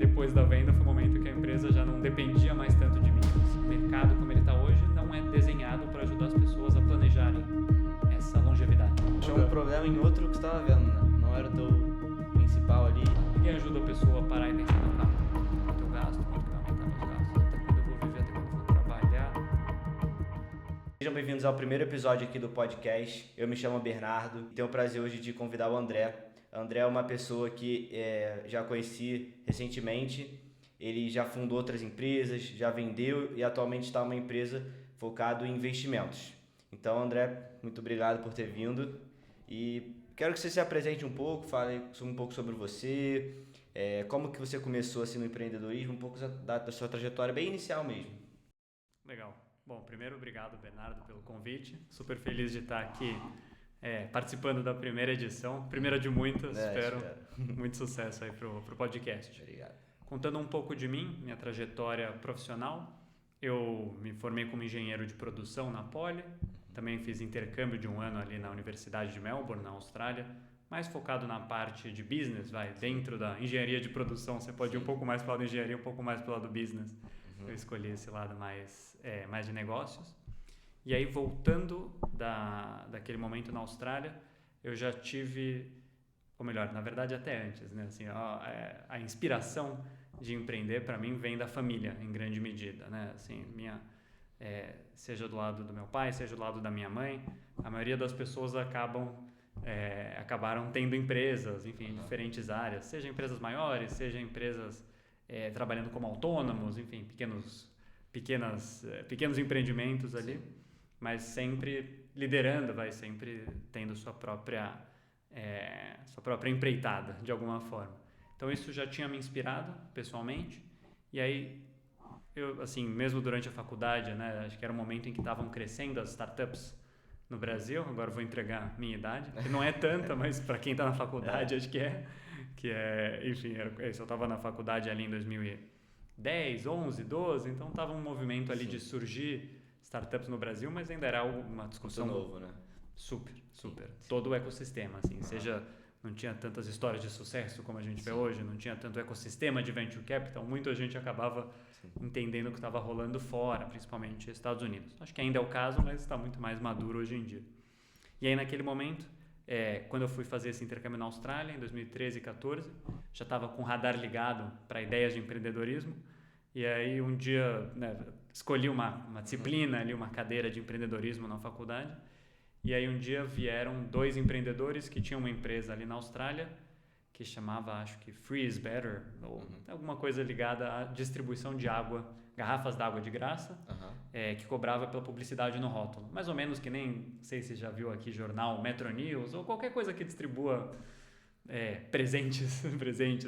depois da venda foi o momento que a empresa já não dependia mais tanto de mim. O mercado como ele está hoje não é desenhado para ajudar as pessoas a planejarem essa longevidade. Tinha um problema em outro que você estava vendo, né? Não era o teu principal ali. Ninguém ajuda a pessoa a parar e pensar, não, tá, quanto eu gasto, quanto que vai aumentar meus gastos, até quando eu vou viver, até quando eu vou trabalhar. Sejam bem-vindos ao primeiro episódio aqui do podcast. Eu me chamo Bernardo e tenho o prazer hoje de convidar o André. O André é uma pessoa que já conheci recentemente. Ele já fundou outras empresas, já vendeu e atualmente está uma empresa focada em investimentos. Então, André, muito obrigado por ter vindo e quero que você se apresente um pouco, fale um pouco sobre você, como que você começou assim no empreendedorismo, um pouco da sua trajetória bem inicial mesmo. Legal. Bom, primeiro, obrigado, Bernardo, pelo convite. Super feliz de estar aqui participando da primeira edição, primeira de muitas, espero. Muito sucesso aí pro podcast. Obrigado. Contando um pouco de mim, minha trajetória profissional, eu me formei como engenheiro de produção na Poly, também fiz intercâmbio de um ano ali na Universidade de Melbourne, na Austrália, mais focado na parte de business, dentro da engenharia de produção, você pode ir um pouco mais para o lado da engenharia, um pouco mais para o lado do business. Eu escolhi esse lado mais de negócios. E aí, voltando daquele momento na Austrália, eu já tive, ou melhor, na verdade até antes, né? Assim, a inspiração de empreender para mim vem da família, em grande medida, né? Assim, seja do lado do meu pai, seja do lado da minha mãe, a maioria das pessoas acabaram tendo empresas, enfim, em diferentes áreas, seja empresas maiores, seja empresas trabalhando como autônomos, enfim, pequenos empreendimentos ali, mas sempre liderando, sempre tendo sua própria empreitada, de alguma forma. Então isso já tinha me inspirado pessoalmente, e aí eu, assim, mesmo durante a faculdade, né, acho que era um momento em que estavam crescendo as startups no Brasil, agora vou entregar minha idade, que não é tanta, mas para quem está na faculdade acho que enfim, eu estava na faculdade ali em 2010, 11, 12, então estava um movimento ali de surgir startups no Brasil, mas ainda era uma discussão muito novo, né? Super. Todo o ecossistema, assim, não tinha tantas histórias de sucesso como a gente vê hoje, não tinha tanto ecossistema de venture capital, muita gente acabava entendendo o que estava rolando fora, principalmente nos Estados Unidos. Acho que ainda é o caso, mas está muito mais maduro hoje em dia. E aí, naquele momento, quando eu fui fazer esse intercâmbio na Austrália, em 2013 e 2014, já estava com o radar ligado para ideias de empreendedorismo, e aí um dia, né, escolhi uma disciplina ali, uma cadeira de empreendedorismo na faculdade, e aí um dia vieram 2 empreendedores que tinham uma empresa ali na Austrália que chamava, acho que Free is Better, ou alguma coisa ligada à distribuição de água, garrafas d'água de graça, que cobrava pela publicidade no rótulo. Mais ou menos que nem, não sei se já viu aqui jornal Metro News, ou qualquer coisa que distribua presentes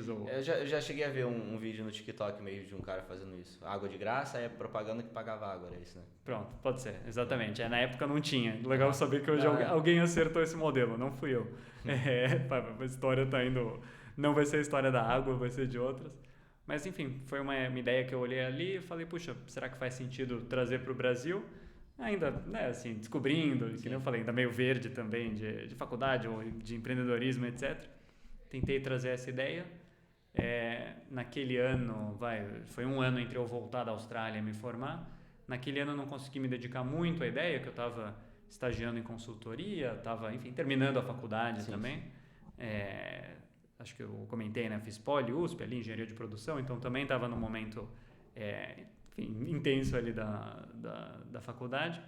ou... Eu já cheguei a ver um vídeo no TikTok mesmo de um cara fazendo isso. Água de graça é propaganda que pagava água, era isso, né? Pronto, pode ser, exatamente. Na época não tinha. Legal saber que hoje alguém acertou esse modelo, não fui eu. A história tá indo... Não vai ser a história da água, vai ser de outras. Mas, enfim, foi uma ideia que eu olhei ali e falei, puxa, será que faz sentido trazer para o Brasil? Ainda, né, assim, descobrindo, que nem eu falei, ainda meio verde também, de faculdade ou de empreendedorismo, etc. Tentei trazer essa ideia. Naquele ano, foi um ano entre eu voltar da Austrália e me formar. Naquele ano eu não consegui me dedicar muito à ideia, que eu estava estagiando em consultoria, estava, enfim, terminando a faculdade também. Acho que eu comentei, né, fiz Poly, USP, ali, engenharia de produção, então também estava num momento intenso ali da faculdade.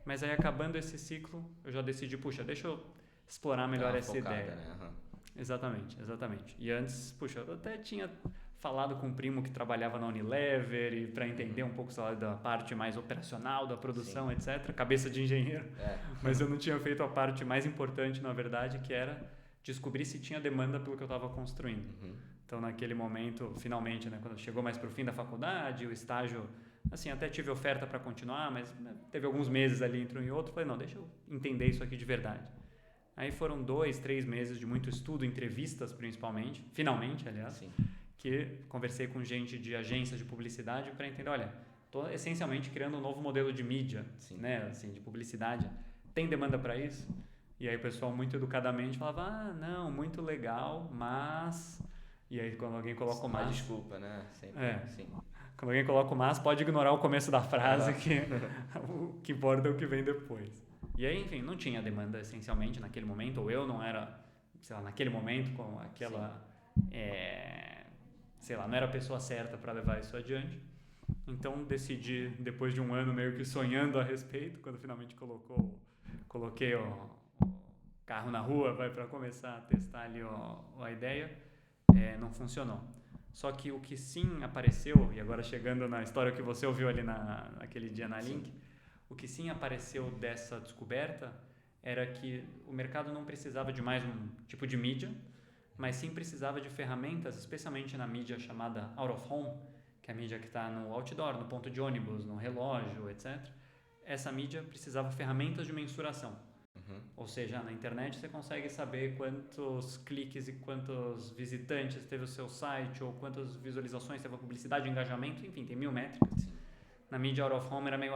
Mas aí, acabando esse ciclo, eu já decidi, puxa, deixa eu explorar melhor essa ideia. Né? Exatamente. E antes, puxa, eu até tinha falado com um primo que trabalhava na Unilever e para entender um pouco da parte mais operacional da produção, etc. Cabeça de engenheiro. Mas eu não tinha feito a parte mais importante, na verdade, que era descobrir se tinha demanda pelo que eu estava construindo. Então, naquele momento, finalmente, né, quando chegou mais para o fim da faculdade, o estágio, assim, até tive oferta para continuar, mas teve alguns meses ali entre um e outro. Falei, não, deixa eu entender isso aqui de verdade. Aí foram 2, 3 meses de muito estudo, entrevistas principalmente, finalmente, aliás, que conversei com gente de agências de publicidade para entender, olha, estou essencialmente criando um novo modelo de mídia, né, assim, de publicidade. Tem demanda para isso? E aí o pessoal muito educadamente falava, não, muito legal, mas E aí quando alguém coloca o Uma mas... desculpa, né? Sempre, sim. Quando alguém coloca o mas, pode ignorar o começo da frase, que o que importa é o que vem depois. E aí, enfim, não tinha demanda essencialmente naquele momento, ou eu não era, sei lá, naquele momento com aquela... sei lá, não era a pessoa certa para levar isso adiante. Então decidi, depois de um ano meio que sonhando a respeito, quando finalmente coloquei o carro na rua, para começar a testar ali a ideia, não funcionou. Só que o que sim apareceu, e agora chegando na história que você ouviu ali naquele dia na Link, o que sim apareceu dessa descoberta era que o mercado não precisava de mais um tipo de mídia, mas sim precisava de ferramentas, especialmente na mídia chamada out of home, que é a mídia que está no outdoor, no ponto de ônibus, no relógio, etc. Essa mídia precisava de ferramentas de mensuração. Ou seja, na internet você consegue saber quantos cliques e quantos visitantes teve o seu site, ou quantas visualizações teve a publicidade, engajamento, enfim, tem 1000 métricas. Sim. Na mídia out of home era meio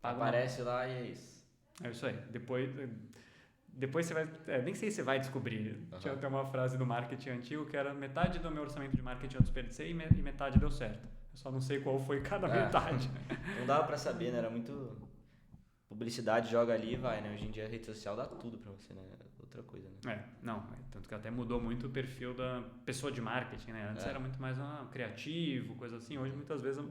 aparece lá e é isso. É isso aí. Depois você vai... nem sei se você vai descobrir. Tinha até uma frase do marketing antigo que era: metade do meu orçamento de marketing eu desperdicei e metade deu certo. Eu só não sei qual foi cada metade. Não dava pra saber, né? Era muito... Publicidade, joga ali e vai, né? Hoje em dia a rede social dá tudo pra você, né? Outra coisa, né? Tanto que até mudou muito o perfil da pessoa de marketing, né? Antes era muito mais criativo, coisa assim. Hoje, muitas vezes,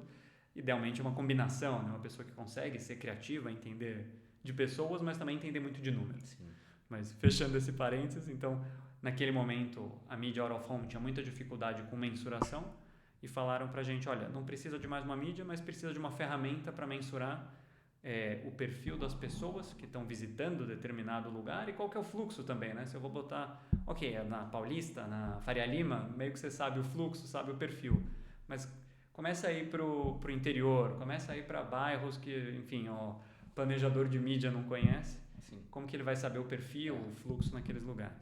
idealmente, é uma combinação, né? Uma pessoa que consegue ser criativa, entender de pessoas, mas também entender muito de números. Sim. Mas fechando esse parênteses, então, naquele momento, a mídia out of home tinha muita dificuldade com mensuração e falaram pra gente: olha, não precisa de mais uma mídia, mas precisa de uma ferramenta para mensurar o perfil das pessoas que estão visitando determinado lugar e qual que é o fluxo também, né? Se eu vou botar, na Paulista, na Faria Lima, meio que você sabe o fluxo, sabe o perfil, mas começa a ir pro interior, começa a ir para bairros que, enfim, o planejador de mídia não conhece. Sim. Como que ele vai saber o perfil, o fluxo naqueles lugares?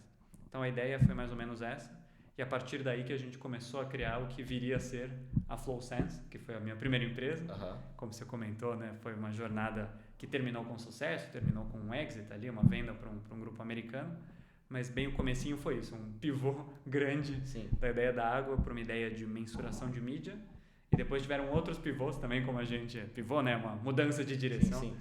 Então a ideia foi mais ou menos essa, e a partir daí que a gente começou a criar o que viria a ser a FlowSense, que foi a minha primeira empresa. Como você comentou, né, foi uma jornada que terminou com sucesso, terminou com um exit ali, uma venda para um grupo americano, mas bem o comecinho foi isso, um pivô grande da ideia da água para uma ideia de mensuração de mídia, e depois tiveram outros pivôs também, como a gente... Pivô, né, uma mudança de direção. Sim.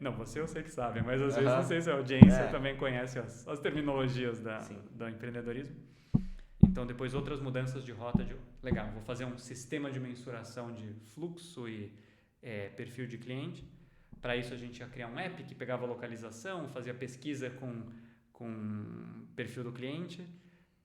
Não, você eu sei que sabe, mas às vezes não sei se a audiência também conhece as terminologias do empreendedorismo. Então, depois outras mudanças de rota, legal, vou fazer um sistema de mensuração de fluxo e perfil de cliente. Para isso a gente ia criar um app que pegava a localização, fazia pesquisa com perfil do cliente.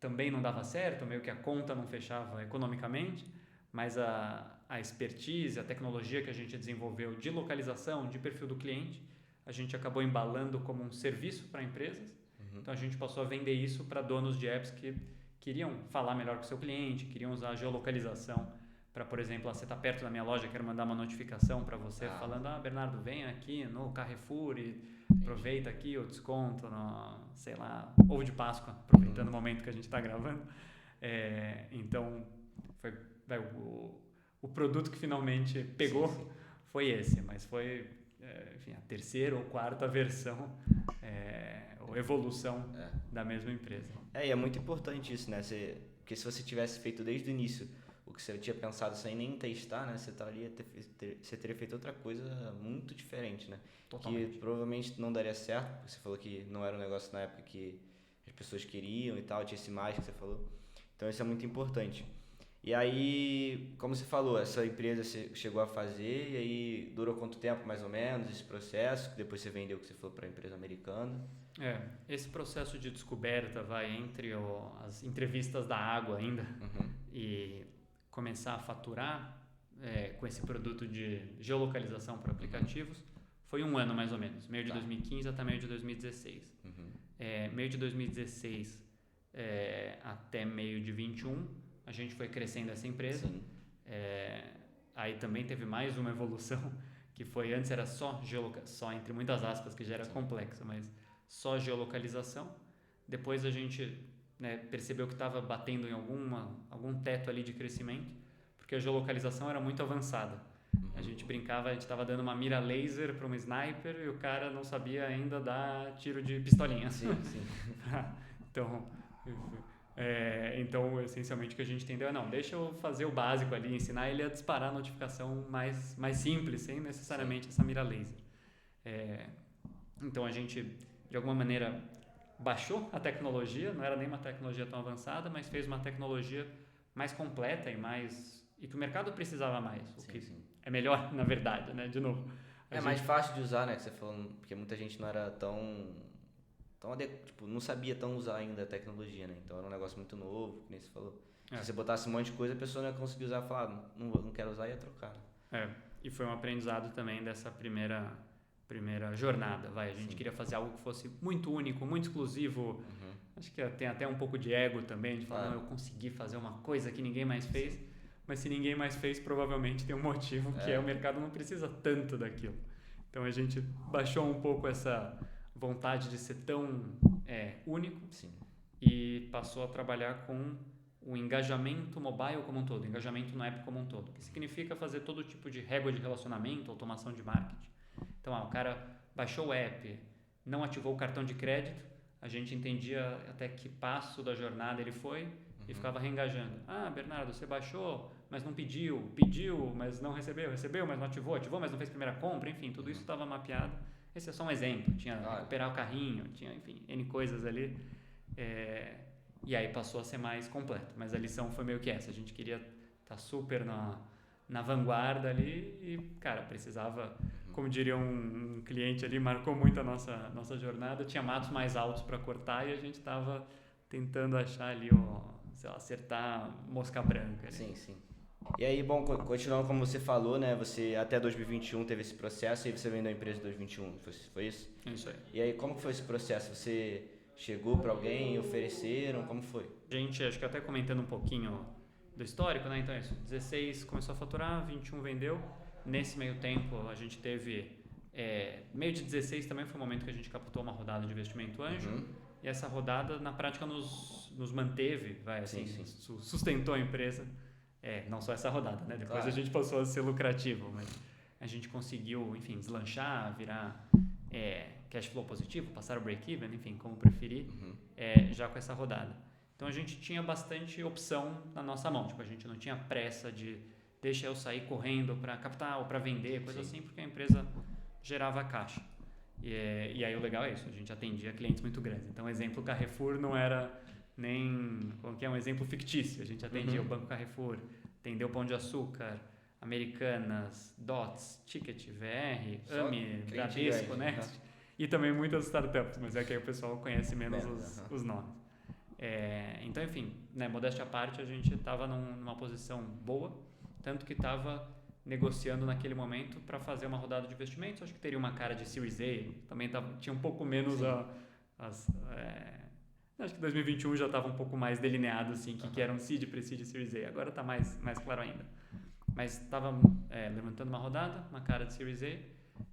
Também não dava certo, meio que a conta não fechava economicamente, mas a expertise, a tecnologia que a gente desenvolveu de localização, de perfil do cliente, a gente acabou embalando como um serviço para empresas. Então a gente passou a vender isso para donos de apps que queriam falar melhor com o seu cliente, queriam usar a geolocalização para, por exemplo, você está perto da minha loja, quero mandar uma notificação para você falando: Bernardo, vem aqui no Carrefour e aproveita aqui o desconto no, sei lá, ovo de Páscoa, aproveitando o momento que a gente está gravando. Então, o produto que finalmente pegou foi esse, mas foi a terceira ou quarta versão ou evolução da mesma empresa. E é muito importante isso, né? Porque se você tivesse feito desde o início o que você tinha pensado sem nem testar, né? Você teria feito outra coisa muito diferente, né? Totalmente. Que provavelmente não daria certo, porque você falou que não era um negócio na época que as pessoas queriam e tal, tinha esse mais que você falou. Então isso é muito importante. E aí, como você falou, essa empresa você chegou a fazer, e aí durou quanto tempo mais ou menos esse processo? Que depois você vendeu o que você falou para a empresa americana? Esse processo de descoberta vai entre as entrevistas da água ainda e começar a faturar com esse produto de geolocalização para aplicativos. Foi um ano mais ou menos, meio de 2015 até meio de 2016. Meio de 2016 até meio de 21, a gente foi crescendo essa empresa. Aí também teve mais uma evolução, que foi: antes era só entre muitas aspas, que já era complexo, mas só geolocalização. Depois a gente percebeu que estava batendo em algum teto ali de crescimento, porque a geolocalização era muito avançada. A gente brincava, a gente estava dando uma mira laser para um sniper e o cara não sabia ainda dar tiro de pistolinha. Sim. Então, Então, essencialmente, o que a gente entendeu não, deixa eu fazer o básico ali, ensinar ele a disparar a notificação mais simples, sem necessariamente essa mira laser. Então, a gente, de alguma maneira, baixou a tecnologia, não era nem uma tecnologia tão avançada, mas fez uma tecnologia mais completa e que o mercado precisava mais, é melhor, na verdade, né? De novo. Mais fácil de usar, né? Que você falou, porque muita gente não era não sabia tão usar ainda a tecnologia, né? Então era um negócio muito novo, que nem você falou. Se você botasse um monte de coisa, a pessoa não ia conseguir usar e falar, não quero usar, e ia trocar. E foi um aprendizado também dessa primeira jornada, a gente queria fazer algo que fosse muito único, muito exclusivo. Acho que tem até um pouco de ego também, de falar, não, eu consegui fazer uma coisa que ninguém mais fez, mas se ninguém mais fez, provavelmente tem um motivo, que o mercado não precisa tanto daquilo. Então a gente baixou um pouco essa vontade de ser tão único e passou a trabalhar com o engajamento mobile como um todo, engajamento no app como um todo, que significa fazer todo tipo de régua de relacionamento, automação de marketing. Então, o cara baixou o app, não ativou o cartão de crédito, a gente entendia até que passo da jornada ele foi e ficava reengajando. Bernardo, você baixou, mas não pediu, mas não recebeu, mas não ativou, mas não fez primeira compra, enfim, tudo isso estava mapeado. Esse é só um exemplo, tinha recuperar o carrinho, tinha, enfim, N coisas ali. E aí passou a ser mais completo, mas a lição foi meio que essa, a gente queria estar super na vanguarda ali e, cara, precisava, como diria um cliente ali, marcou muito a nossa jornada, tinha matos mais altos para cortar e a gente estava tentando achar ali, acertar mosca branca. Ali. Sim. E aí, bom, continuando como você falou, né, você até 2021 teve esse processo e você vendeu a empresa em 2021, foi isso? Isso aí. E aí, como que foi esse processo? Você chegou para alguém, ofereceram, como foi? A gente, acho que até comentando um pouquinho do histórico, né, então é isso, 16 começou a faturar, 21 vendeu, nesse meio tempo a gente teve, meio de 16 também foi o momento que a gente captou uma rodada de investimento anjo, e essa rodada na prática nos manteve, sustentou a empresa, não só essa rodada, né, depois a gente passou a ser lucrativo, mas a gente conseguiu, enfim, deslanchar, virar cash flow positivo, passar o break-even, enfim, como preferir, já com essa rodada. Então a gente tinha bastante opção na nossa mão, tipo, a gente não tinha pressa de deixa eu sair correndo para captar ou para vender, coisa assim, porque a empresa gerava caixa. E aí o legal é isso, a gente atendia clientes muito grandes. Então, exemplo, Carrefour não era nem, como que é, um exemplo fictício, a gente atendia o Banco Carrefour, atendeu o Pão de Açúcar, Americanas, Dots, Ticket, VR, AMI, Bradesco, Next, e também muitas startups, mas é que aí o pessoal conhece menos os nomes. Então, enfim, né, modéstia à parte, a gente estava numa posição boa, tanto que estava negociando naquele momento para fazer uma rodada de investimentos, acho que teria uma cara de Series A, também tinha um pouco menos acho que 2021 já estava um pouco mais delineado, assim, que era um Seed, Pre-Seed e Series A, agora está mais claro ainda. Mas estava levantando uma rodada, uma cara de Series A,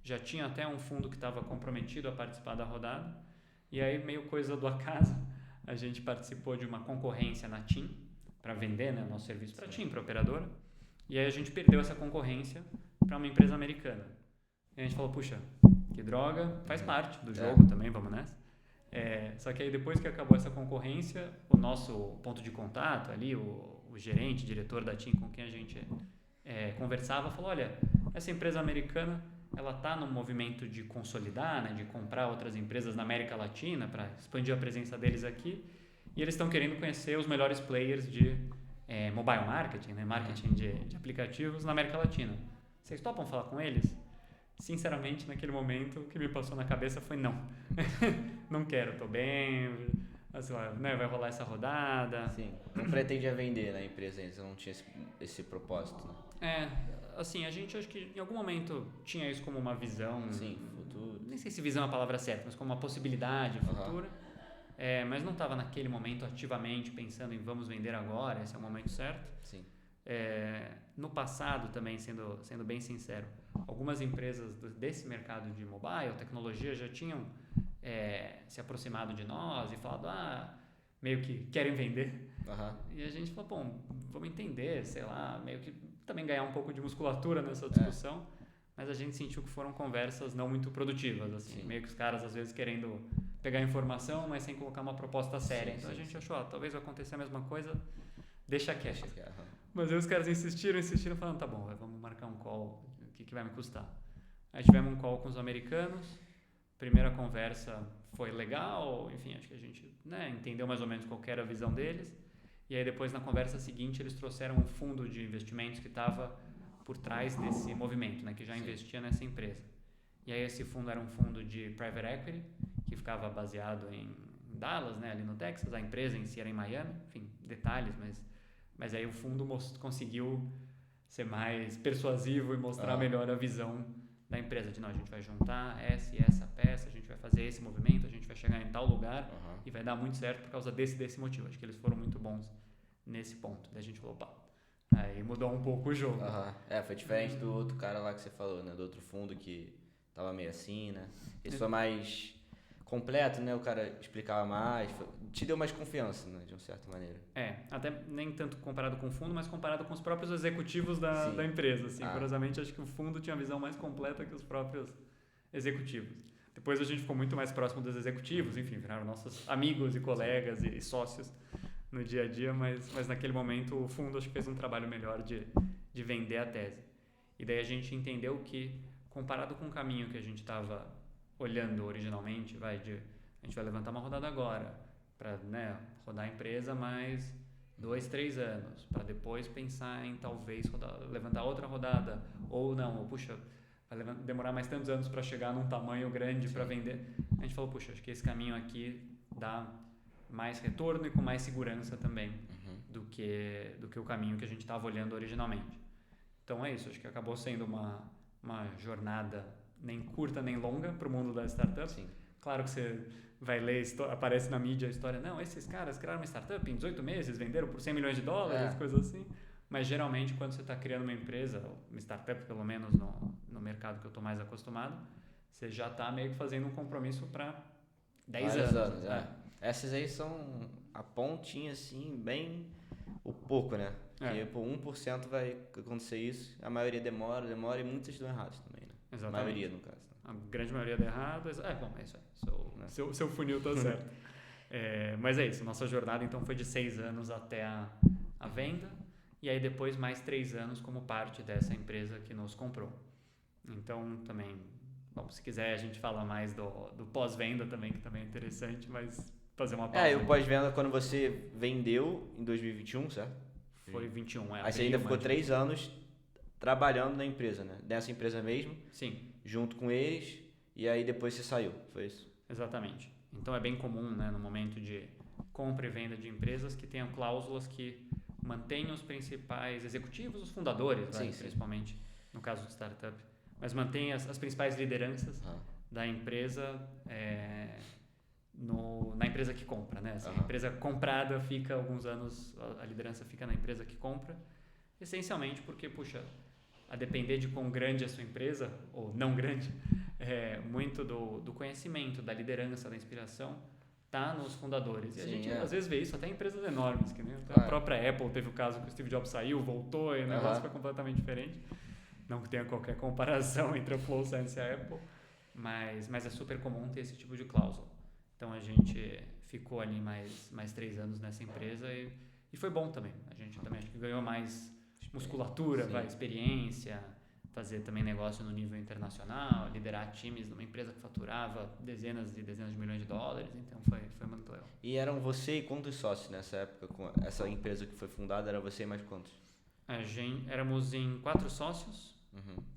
já tinha até um fundo que estava comprometido a participar da rodada, e aí, meio coisa do acaso, a gente participou de uma concorrência na TIM, para vender, né, nosso serviço para a TIM, para a operadora, e aí a gente perdeu essa concorrência para uma empresa americana. E a gente falou, puxa, que droga, faz parte do jogo também, vamos nessa. Só que aí depois que acabou essa concorrência, o nosso ponto de contato ali, o gerente, diretor da TIM com quem a gente conversava, falou, olha, essa empresa americana, ela está no movimento de consolidar, né, de comprar outras empresas na América Latina para expandir a presença deles aqui, e eles estão querendo conhecer os melhores players de mobile marketing, né, marketing de aplicativos na América Latina. Vocês topam falar com eles? Sinceramente, naquele momento, o que me passou na cabeça foi não. Não quero, tô bem, assim, né, vai rolar essa rodada. Sim, não pretendia vender na empresa, eles não tinham esse propósito, né? Assim, a gente acho que em algum momento tinha isso como uma visão. Sim, futuro. Nem sei se visão é a palavra certa, mas como uma possibilidade futura. Mas não estava naquele momento ativamente pensando em vamos vender agora, esse é o momento certo. Sim. No passado também, sendo bem sincero, algumas empresas desse mercado de mobile, tecnologia, já tinham se aproximado de nós e falado, meio que querem vender. E a gente falou, bom, vamos entender, sei lá, meio que também ganhar um pouco de musculatura nessa discussão, mas a gente sentiu que foram conversas não muito produtivas, assim, meio que os caras às vezes querendo pegar informação, mas sem colocar uma proposta séria. Então a gente achou, talvez vai acontecer a mesma coisa, deixa quieto. Mas aí os caras insistiram, falando, tá bom, vamos marcar um call, o que vai me custar? Aí tivemos um call com os americanos, primeira conversa foi legal, enfim, acho que a gente entendeu mais ou menos qual era a visão deles. E aí depois na conversa seguinte eles trouxeram um fundo de investimentos que estava por trás desse movimento, né, que já investia nessa empresa. E aí esse fundo era um fundo de private equity, que ficava baseado em Dallas, né, ali no Texas, a empresa em si era em Miami, enfim, detalhes, mas aí o fundo conseguiu ser mais persuasivo e mostrar melhor a visão da empresa, de não, a gente vai juntar essa e essa peça, a gente vai fazer esse movimento, a gente vai chegar em tal lugar e vai dar muito certo por causa desse motivo. Acho que eles foram muito bons nesse ponto. Daí a gente falou, aí mudou um pouco o jogo. Foi diferente do outro cara lá que você falou, né, do outro fundo que tava meio assim, né? Esse foi mais completo, né? O cara explicava mais, te deu mais confiança, né? De uma certa maneira. Até nem tanto comparado com o fundo, mas comparado com os próprios executivos da empresa. Assim, curiosamente, acho que o fundo tinha uma visão mais completa que os próprios executivos. Depois a gente ficou muito mais próximo dos executivos, enfim, viraram nossos amigos e colegas e sócios no dia a dia, mas naquele momento o fundo acho que fez um trabalho melhor de vender a tese. E daí a gente entendeu que, comparado com o caminho que a gente estava olhando originalmente, a gente vai levantar uma rodada agora para rodar a empresa mais 2, 3 anos, para depois pensar em talvez levantar outra rodada, ou puxa, vai demorar mais tantos anos para chegar num tamanho grande para vender. A gente falou, puxa, acho que esse caminho aqui dá mais retorno e com mais segurança também do que o caminho que a gente estava olhando originalmente. Então é isso, acho que acabou sendo uma jornada nem curta nem longa para o mundo da startup. Sim. Claro que você vai ler, aparece na mídia a história, esses caras criaram uma startup em 18 meses, venderam por 100 milhões de dólares, coisas assim. Mas geralmente quando você está criando uma empresa, uma startup pelo menos no mercado que eu estou mais acostumado, você já está meio que fazendo um compromisso para 10 anos. Essas aí são a pontinha assim, bem o pouco, né? Porque por 1% vai acontecer isso, a maioria demora e muitas dão errados também, né? Exatamente. A maioria, no caso. A grande maioria dá errado. É isso aí. Seu funil tá certo. Mas é isso. Nossa jornada então foi de 6 anos até a venda. E aí depois mais 3 anos como parte dessa empresa que nos comprou. Então também, se quiser a gente fala mais do pós-venda também, que também é interessante, mas fazer uma pausa. E o pós-venda quando você vendeu em 2021, certo? Foi 21. Aí você ainda ficou 3 anos trabalhando na empresa, né? Nessa empresa mesmo. Sim. Junto com eles, e aí depois você saiu, foi isso? Exatamente. Então é bem comum, né, no momento de compra e venda de empresas que tenham cláusulas que mantenham os principais executivos, os fundadores, principalmente no caso de startup, mas mantém as principais lideranças da empresa na empresa que compra, né? Assim, a empresa comprada fica alguns anos, a liderança fica na empresa que compra, essencialmente porque, a depender de quão grande é a sua empresa, ou não grande, muito do conhecimento, da liderança, da inspiração, está nos fundadores. E a gente às vezes vê isso até em empresas enormes, que nem a própria Apple teve o caso que o Steve Jobs saiu, voltou e o negócio foi completamente diferente. Não que tenha qualquer comparação entre a FlowSense e a Apple, mas é super comum ter esse tipo de cláusula. Então a gente ficou ali mais 3 anos nessa empresa e foi bom também. A gente também acho que ganhou mais musculatura, experiência, fazer também negócio no nível internacional, liderar times numa empresa que faturava dezenas e dezenas de milhões de dólares, então foi muito legal. E eram você e quantos sócios nessa época, com essa empresa que foi fundada, era você e mais quantos? Éramos em 4 sócios,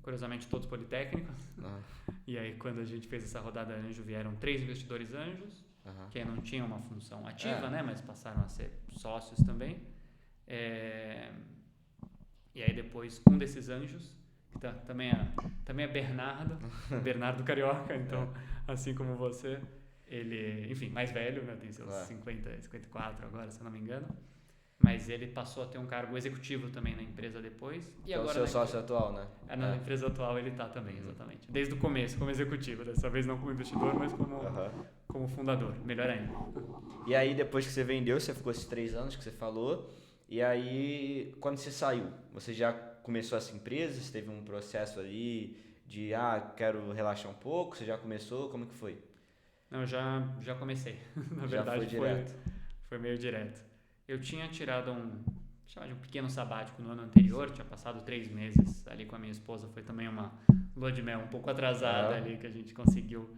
curiosamente todos politécnicos, e aí quando a gente fez essa rodada anjo, vieram 3 investidores anjos, que não tinham uma função ativa, né, mas passaram a ser sócios também. E aí depois, um desses anjos, que também é Bernardo Carioca, então, assim como você, ele, enfim, mais velho, né, tem seus 50, 54 agora, se eu não me engano, mas ele passou a ter um cargo executivo também na empresa depois. E agora o seu sócio atual, né? Na empresa atual ele está também, exatamente. Desde o começo, como executivo, dessa vez não como investidor, mas como fundador, melhor ainda. E aí, depois que você vendeu, você ficou esses 3 anos que você falou. E aí, quando você saiu, você já começou essa empresa? Você teve um processo ali de, quero relaxar um pouco? Você já começou? Como que foi? Não, eu já comecei. Na Já verdade, foi direto. foi meio direto. Eu tinha tirado chamar de um pequeno sabático no ano anterior, tinha passado 3 meses ali com a minha esposa, foi também uma lua de mel um pouco atrasada ali que a gente conseguiu.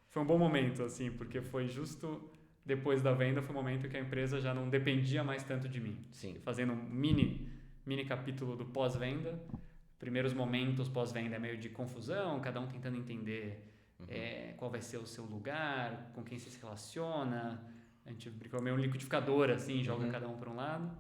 Foi um bom momento, assim, porque foi justo depois da venda, foi um momento que a empresa já não dependia mais tanto de mim. Sim. Fazendo um mini capítulo do pós-venda, primeiros momentos pós-venda é meio de confusão, cada um tentando entender qual vai ser o seu lugar, com quem você se relaciona. A gente brincou meio um liquidificador, assim, joga cada um para um lado.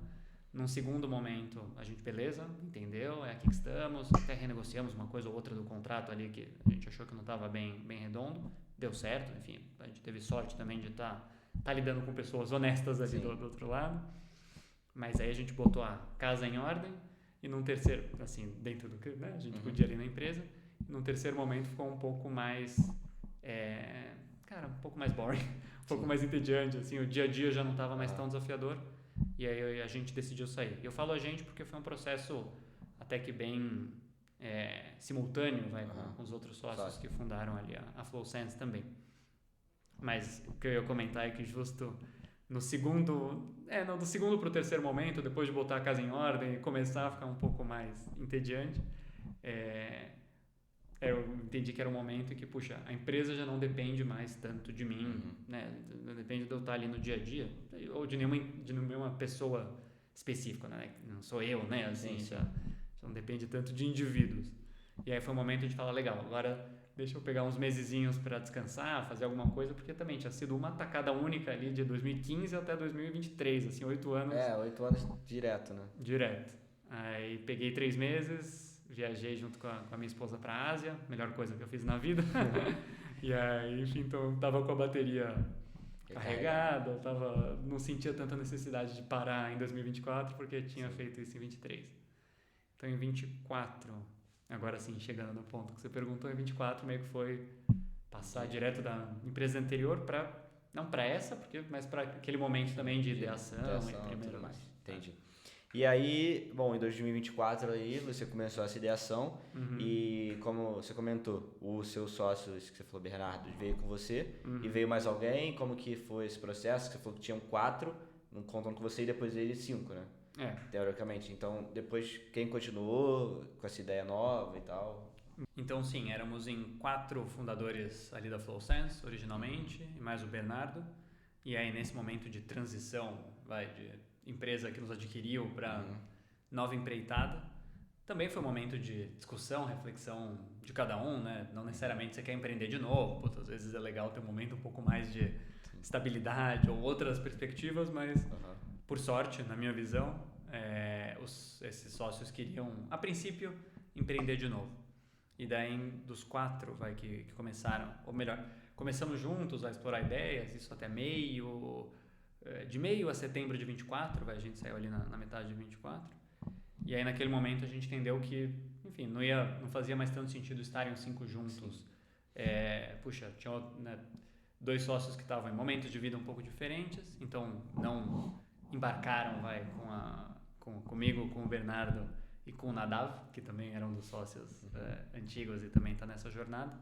Num segundo momento, a gente, beleza, entendeu, é aqui que estamos, até renegociamos uma coisa ou outra do contrato ali que a gente achou que não estava bem redondo, deu certo, enfim, a gente teve sorte também de estar lidando com pessoas honestas ali do outro lado. Mas aí a gente botou a casa em ordem e num terceiro, assim, dentro do que a gente podia ali na empresa, e num terceiro momento ficou um pouco mais, um pouco mais boring, um pouco mais entediante, assim, o dia a dia já não estava mais tão desafiador e aí a gente decidiu sair. Eu falo a gente porque foi um processo até que bem simultâneo, com os outros sócios que fundaram ali a FlowSense também. Mas o que eu ia comentar é que justo do segundo para o terceiro momento, depois de botar a casa em ordem e começar a ficar um pouco mais entediante, eu entendi que era um momento em que, puxa, a empresa já não depende mais tanto de mim, né? Não depende de eu estar ali no dia a dia, ou de nenhuma pessoa específica, né? Não sou eu, né? Assim, já não depende tanto de indivíduos. E aí foi um momento de falar, legal, agora deixa eu pegar uns mesezinhos para descansar, fazer alguma coisa, porque também tinha sido uma tacada única ali de 2015 até 2023, assim, 8 anos. 8 anos direto, né? Direto. Aí peguei 3 meses, viajei junto com a minha esposa para a Ásia, melhor coisa que eu fiz na vida. E aí, enfim, então tava com a bateria carregada, não sentia tanta necessidade de parar em 2024, porque tinha feito isso em 23. Então em 24... Agora sim, chegando no ponto que você perguntou, em 24 meio que foi passar direto da empresa anterior não para essa, mas para aquele momento também de ideação e primeiro mais. Entendi. E aí, bom, em 2024 aí você começou essa ideação e como você comentou, o seu sócio, que você falou, Bernardo, veio com você e veio mais alguém, como que foi esse processo? Você falou que tinham 4, contando com você e depois ele 5, né? Teoricamente. Então, depois, quem continuou com essa ideia nova e tal? Então, sim, éramos em 4 fundadores ali da FlowSense, originalmente, e mais o Bernardo. E aí, nesse momento de transição, de empresa que nos adquiriu para nova empreitada, também foi um momento de discussão, reflexão de cada um, né? Não necessariamente você quer empreender de novo, às vezes é legal ter um momento um pouco mais de estabilidade ou outras perspectivas, mas... Por sorte, na minha visão, esses sócios queriam, a princípio, empreender de novo. E daí, dos 4 que começaram, ou melhor, começamos juntos a explorar ideias, isso até de meio a setembro de 24, a gente saiu ali na metade de 24. E aí, naquele momento, a gente entendeu que, enfim, não fazia mais tanto sentido estarem os 5 juntos. Tinha 2 sócios que estavam em momentos de vida um pouco diferentes, então não... embarcaram comigo, com o Bernardo e com o Nadav, que também era um dos sócios antigos e também está nessa jornada.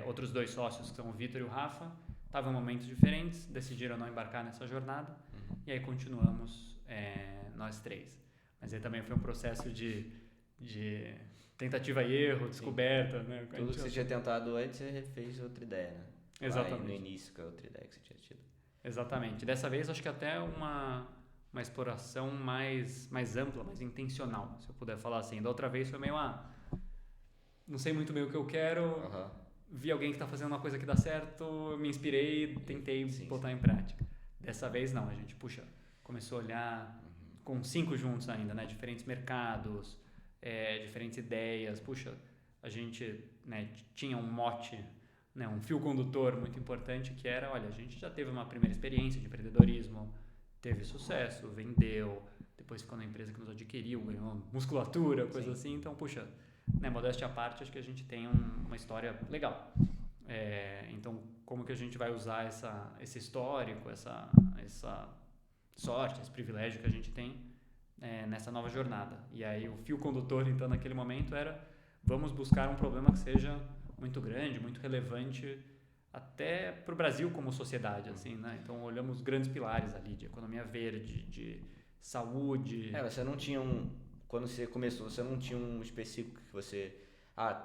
Outros 2 sócios, que são o Vitor e o Rafa, estavam em momentos diferentes, decidiram não embarcar nessa jornada e aí continuamos nós 3. Mas aí também foi um processo de tentativa e erro, descoberta. Né? Tudo que você tinha tentado antes, você fez outra ideia, né? Exatamente. Lá no início, que é outra ideia que você tinha tido. Exatamente. Dessa vez, acho que até uma exploração mais ampla, mais intencional, se eu puder falar assim. Da outra vez foi meio não sei muito bem o que eu quero, vi alguém que está fazendo uma coisa que dá certo, me inspirei, tentei botar em prática. Dessa vez, não. A gente, começou a olhar com 5 juntos ainda, né? Diferentes mercados, diferentes ideias. A gente tinha um mote, né, um fio condutor muito importante que era, olha, a gente já teve uma primeira experiência de empreendedorismo, teve sucesso, vendeu, depois ficou na empresa que nos adquiriu, ganhou musculatura, coisa assim, então, modéstia à parte, acho que a gente tem uma história legal. Então, como que a gente vai usar esse histórico, essa sorte, esse privilégio que a gente tem nessa nova jornada? E aí o fio condutor, então, naquele momento era, vamos buscar um problema que seja muito grande, muito relevante até para o Brasil como sociedade, assim, né? Então olhamos grandes pilares ali de economia verde, de saúde. Você não tinha quando você começou, você não tinha um específico que você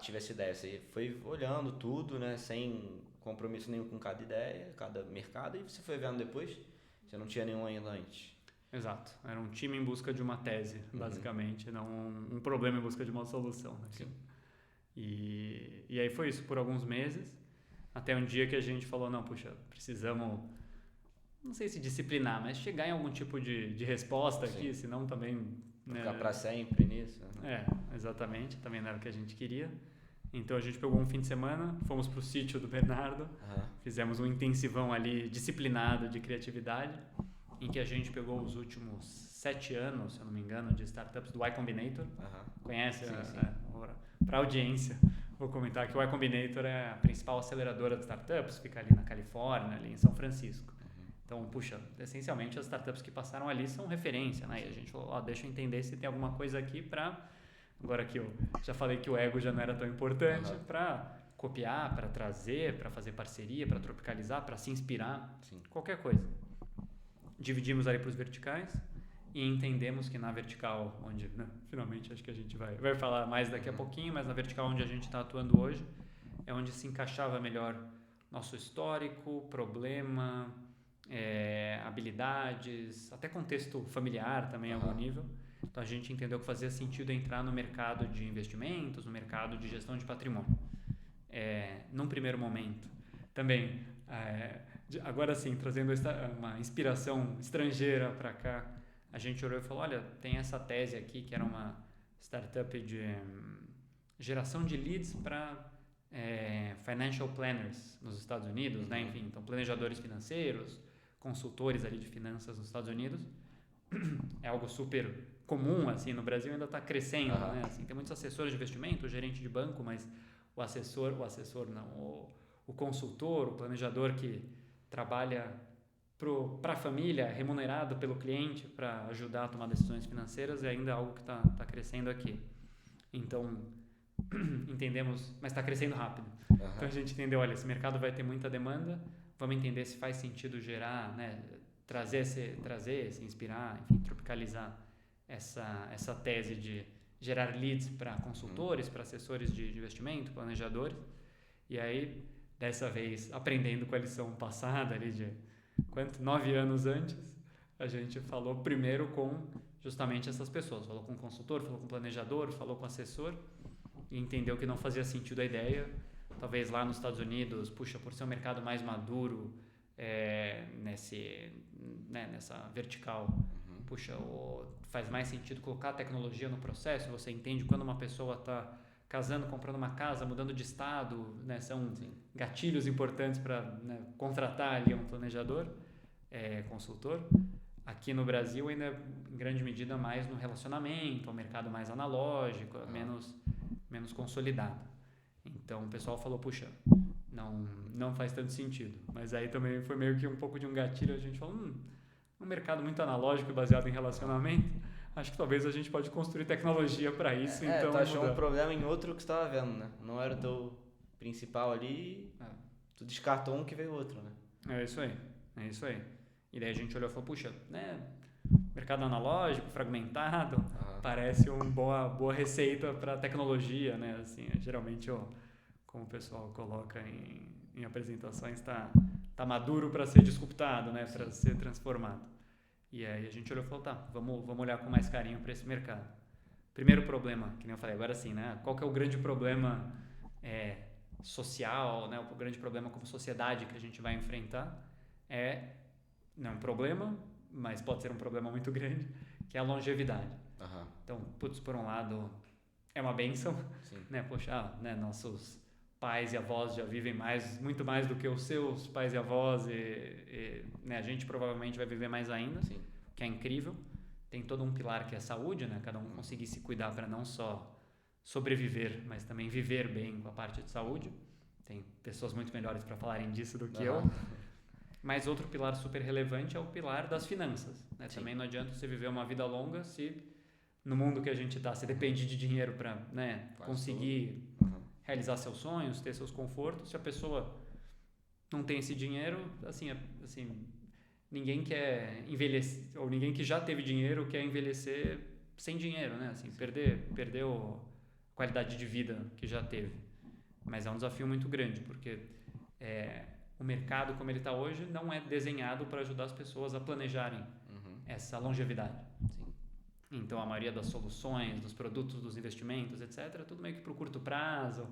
tivesse ideia, você foi olhando tudo, né, sem compromisso nenhum com cada ideia, cada mercado, e você foi vendo depois, você não tinha nenhum ainda antes. Exato, era um time em busca de uma tese, basicamente, não um problema em busca de uma solução, né? Sim. E aí foi isso por alguns meses, até um dia que a gente falou, não, puxa, precisamos, não sei se disciplinar, mas chegar em algum tipo de resposta aqui, senão também... Ficar para sempre nisso. Exatamente, também não era o que a gente queria. Então a gente pegou um fim de semana, fomos pro sítio do Bernardo, fizemos um intensivão ali disciplinado de criatividade, em que a gente pegou os últimos 7 anos, se eu não me engano, de startups do Y Combinator. Conhece? Sim. Para a audiência, vou comentar que o Y Combinator é a principal aceleradora de startups, fica ali na Califórnia, ali em São Francisco. Então, puxa, essencialmente as startups que passaram ali são referência, né? E a gente falou, deixa eu entender se tem alguma coisa aqui para... Agora que eu já falei que o ego já não era tão importante, para copiar, para trazer, para fazer parceria, para tropicalizar, para se inspirar, qualquer coisa. Dividimos ali para os verticais e entendemos que na vertical, onde finalmente acho que a gente vai falar mais daqui a pouquinho, mas na vertical onde a gente está atuando hoje, é onde se encaixava melhor nosso histórico, problema... habilidades, até contexto familiar também a algum nível. Então a gente entendeu que fazia sentido entrar no mercado de investimentos, no mercado de gestão de patrimônio. Num primeiro momento. Também, agora sim, trazendo uma inspiração estrangeira para cá, a gente olhou e falou, olha, tem essa tese aqui que era uma startup de geração de leads para financial planners nos Estados Unidos, né? Enfim, então planejadores financeiros, consultores ali de finanças nos Estados Unidos. É algo super comum, assim, no Brasil ainda está crescendo, né? Assim, tem muitos assessores de investimento, o gerente de banco, mas o consultor, o planejador que trabalha para a família, remunerado pelo cliente para ajudar a tomar decisões financeiras, é ainda algo que está crescendo aqui. Então, entendemos, mas está crescendo rápido. Então a gente entendeu, olha, esse mercado vai ter muita demanda, vamos entender se faz sentido gerar, né, trazer, se inspirar, enfim, tropicalizar essa tese de gerar leads para consultores, para assessores de investimento, planejadores. E aí, dessa vez, aprendendo com a lição passada ali de 9 anos antes, a gente falou primeiro com justamente essas pessoas. Falou com o consultor, falou com o planejador, falou com o assessor e entendeu que não fazia sentido a ideia. Talvez lá nos Estados Unidos, por ser um mercado mais maduro nessa vertical, faz mais sentido colocar a tecnologia no processo. Você entende quando uma pessoa está casando, comprando uma casa, mudando de estado, né? São gatilhos importantes para contratar ali um planejador, consultor. Aqui no Brasil ainda em grande medida mais no relacionamento, um mercado mais analógico, menos consolidado. Então o pessoal falou, puxa, não faz tanto sentido. Mas aí também foi meio que um pouco de um gatilho, a gente falou, um mercado muito analógico e baseado em relacionamento, acho que talvez a gente pode construir tecnologia para isso. Então, tu achou um problema em outro que você estava vendo, né? Não era o teu principal ali, tu descartou um que veio outro, né? É isso aí. E daí a gente olhou e falou, puxa, né, mercado analógico, fragmentado, parece uma boa receita para tecnologia, né? Assim, geralmente, como o pessoal coloca em apresentações, tá maduro para ser disruptado, né? Para ser transformado. E aí a gente olhou e falou, vamos olhar com mais carinho para esse mercado. Primeiro problema, que nem eu falei, agora sim, né? Qual que é o grande problema social, né? O grande problema como sociedade que a gente vai enfrentar não é um problema, mas pode ser um problema muito grande, que é a longevidade. Então, por um lado, é uma bênção, né? Poxa, né? Nossos pais e avós já vivem muito mais do que os seus pais e avós né? A gente provavelmente vai viver mais ainda, que é incrível. Tem todo um pilar que é a saúde, né? Cada um conseguir se cuidar para não só sobreviver, mas também viver bem com a parte de saúde. Tem pessoas muito melhores para falarem disso do que eu. Mas outro pilar super relevante é o pilar das finanças, né? Também não adianta você viver uma vida longa se no mundo que a gente está, você depende de dinheiro para, né, conseguir realizar seus sonhos, ter seus confortos. Se a pessoa não tem esse dinheiro, assim, ninguém quer envelhecer, ou ninguém que já teve dinheiro quer envelhecer sem dinheiro, né? Assim, perdeu a qualidade de vida que já teve. Mas é um desafio muito grande, porque o mercado como ele está hoje não é desenhado para ajudar as pessoas a planejarem essa longevidade. Sim. Então, a maioria das soluções, dos produtos, dos investimentos, etc., tudo meio que para o curto prazo.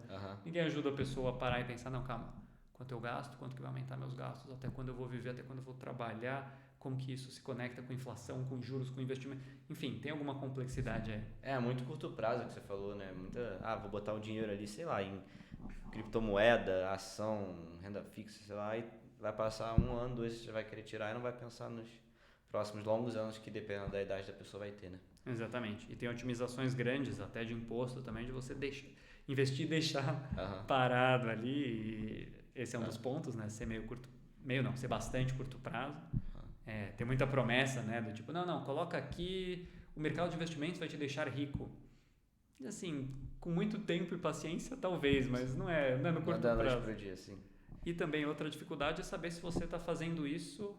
Ninguém ajuda a pessoa a parar e pensar, não, calma, quanto eu gasto, quanto que vai aumentar meus gastos, até quando eu vou viver, até quando eu vou trabalhar, como que isso se conecta com inflação, com juros, com investimento. Enfim, tem alguma complexidade aí. É, muito curto prazo que você falou, né? Vou botar o dinheiro ali, sei lá, em criptomoeda, ação, renda fixa, sei lá, e vai passar 1 ano, 2, você vai querer tirar e não vai pensar nos próximos longos anos que, dependendo da idade da pessoa, vai ter, né? Exatamente. E tem otimizações grandes, até de imposto também, de você investir e deixar parado ali. E esse é um dos pontos, né? Ser bastante curto prazo. Tem muita promessa, né? Do tipo, não, coloca aqui, o mercado de investimentos vai te deixar rico. E assim, com muito tempo e paciência, talvez, mas não é no curto prazo. Pro dia, sim. E também outra dificuldade é saber se você está fazendo isso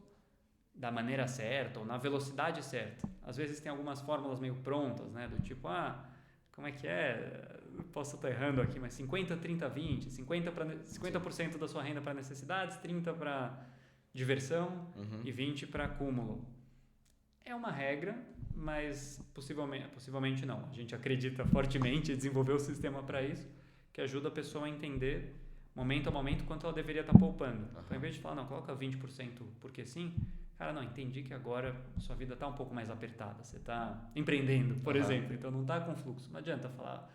da maneira certa ou na velocidade certa. Às vezes tem algumas fórmulas meio prontas, né? Do tipo, como é que é? Posso estar errando aqui, mas 50, 30, 20. 50% da sua renda para necessidades, 30% para diversão e 20% para acúmulo. É uma regra, mas possivelmente não. A gente acredita fortemente e desenvolveu o sistema para isso, que ajuda a pessoa a entender, momento a momento, quanto ela deveria estar poupando. Então, ao invés de falar, não, coloca 20% porque sim, cara, não, entendi que agora sua vida está um pouco mais apertada. Você está empreendendo, por exemplo, então não está com fluxo. Não adianta falar,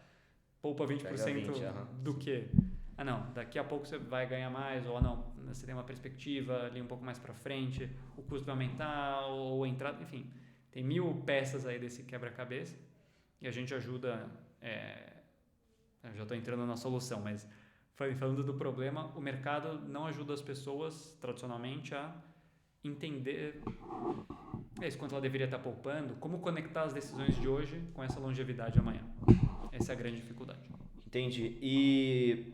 poupa 20% do quê? Não, daqui a pouco você vai ganhar mais, ou não, você tem uma perspectiva ali um pouco mais para frente, o custo vai aumentar, ou a entrada, enfim, tem 1000 peças aí desse quebra-cabeça e a gente ajuda, eu já estou entrando na solução, mas falando do problema, o mercado não ajuda as pessoas, tradicionalmente, a entender quanto ela deveria estar poupando, como conectar as decisões de hoje com essa longevidade amanhã. Essa é a grande dificuldade. Entendi. E